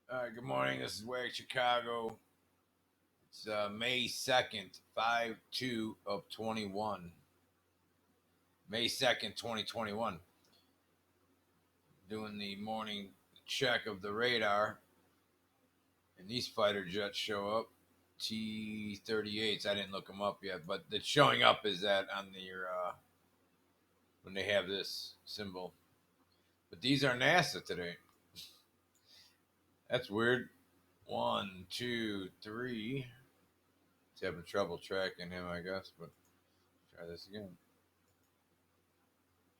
All right, good morning. This is Wag Chicago. It's May 2nd, 5/2 of 21. May 2nd, 2021. Doing the morning check of the radar. And these fighter jets show up. T-38s. I didn't look them up yet, but the showing up is that on your when they have this symbol. But these are NASA today. That's weird. 1, 2, 3. It's having trouble tracking him, I guess, but try this again.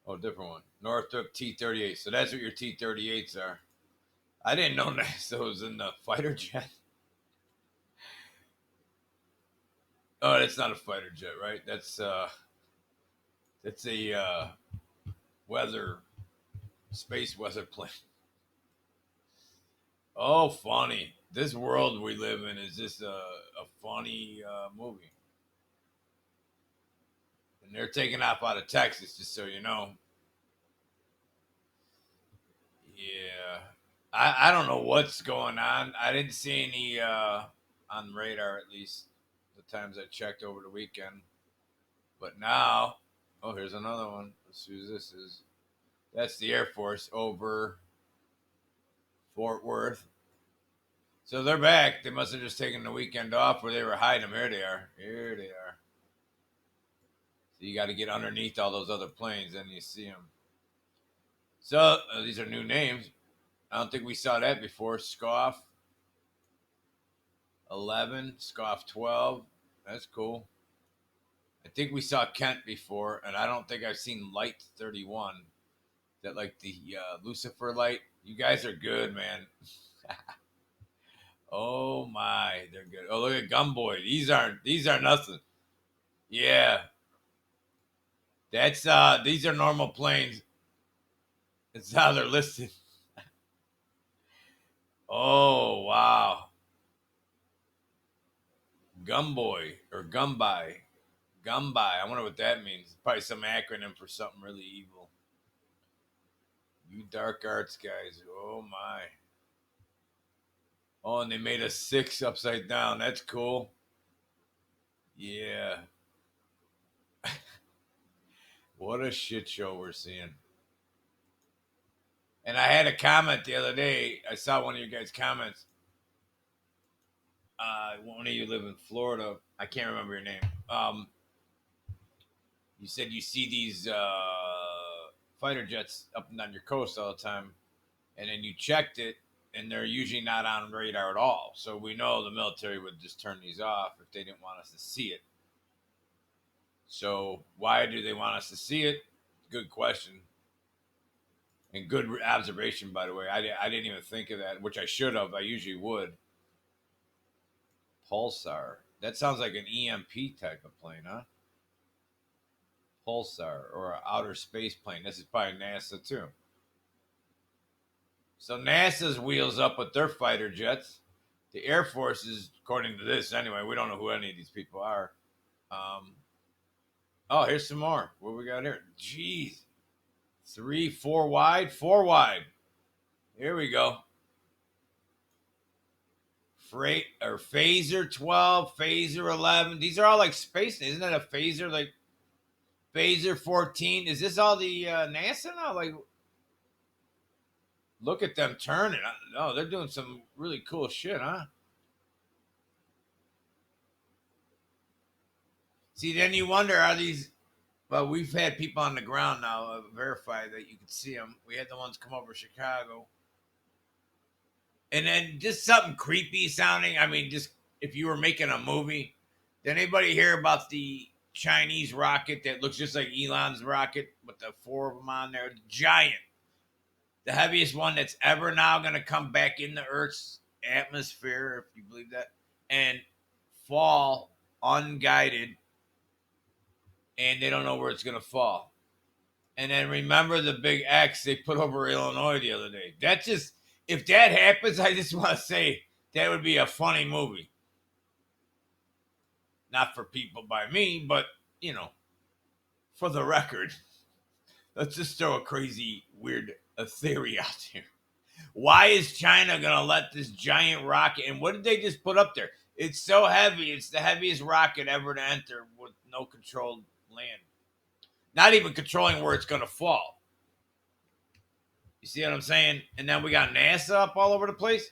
Oh, different one. Northrop T-38. So that's what your T-38s are. I didn't know NASA was in the fighter jet. Oh, that's not a fighter jet, right? That's a weather space weather plane. Oh, funny. This world we live in is just a funny movie. And they're taking off out of Texas, just so you know. Yeah. I don't know what's going on. I didn't see any on radar, at least the times I checked over the weekend. But now, oh, here's another one. Let's see who this is. That's the Air Force over Fort Worth. So they're back. They must have just taken the weekend off where they were hiding them. Here they are. Here they are. So you got to get underneath all those other planes, and you see them. So these are new names. I don't think we saw that before. Scoff 11, Scoff 12. That's cool. I think we saw Kent before, and I don't think I've seen Light 31. That like the Lucifer light. You guys are good, man. Oh my, they're good. Oh, look at Gumboy. These are nothing. Yeah, that's these are normal planes. That's how they're listed. Oh wow, Gumboy or Gumby, Gumby. I wonder what that means. Probably some acronym for something really evil. You dark arts guys. Oh my. Oh, and they made a 6 upside down. That's cool. Yeah. What a shit show we're seeing. And I had a comment the other day. I saw one of you guys' comments. One of you live in Florida. I can't remember your name. You said you see these fighter jets up and down your coast all the time, and then you checked it, and they're usually not on radar at all. So we know the military would just turn these off if they didn't want us to see it. So why do they want us to see it? Good question. And good observation, by the way. I didn't even think of that, which I should have. I usually would. Pulsar. That sounds like an EMP type of plane, huh? Pulsar or an outer space plane. This is probably NASA too. So NASA's wheels up with their fighter jets. The Air Force is, according to this anyway, we don't know who any of these people are. Oh, here's some more. What we got here? Jeez. 3, 4 wide, 4 wide. Here we go. Freight or phaser 12, phaser 11. These are all like space. Isn't that a phaser? Like phaser 14. Is this all the NASA now? Like, look at them turning. No, they're doing some really cool shit, huh? See, then you wonder, are these? Well, we've had people on the ground now verify that you can see them. We had the ones come over to Chicago, and then just something creepy sounding. I mean, just if you were making a movie, did anybody hear about the Chinese rocket that looks just like Elon's rocket with the 4 of them on there? Giant, the heaviest one that's ever now going to come back in the Earth's atmosphere, if you believe that, and fall unguided, and they don't know where it's going to fall. And then remember the big X they put over Illinois the other day. That just, if that happens, I just want to say that would be a funny movie. Not for people by me, but, you know, for the record, let's just throw a crazy, weird theory out here. Why is China going to let this giant rocket? And what did they just put up there? It's so heavy. It's the heaviest rocket ever to enter with no controlled land. Not even controlling where it's going to fall. You see what I'm saying? And then we got NASA up all over the place.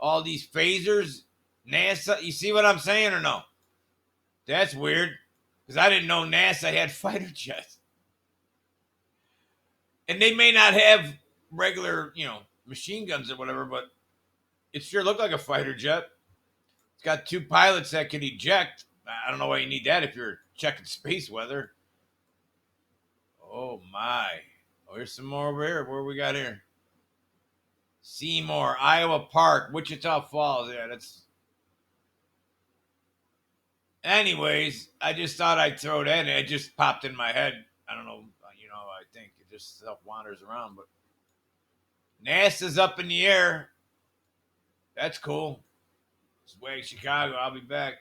All these phasers. NASA. You see what I'm saying or no? That's weird. Because I didn't know NASA had fighter jets. And they may not have regular, machine guns or whatever, but it sure looked like a fighter jet. It's got 2 pilots that can eject. I don't know why you need that if you're checking space weather. Oh, my. Oh, here's some more over here. What we got here? Seymour, Iowa Park, Wichita Falls. Yeah, that's... Anyways, I just thought I'd throw that in. It just popped in my head. I don't know. I think it just self-wanders around. But NASA's up in the air. That's cool. Swag Chicago. I'll be back.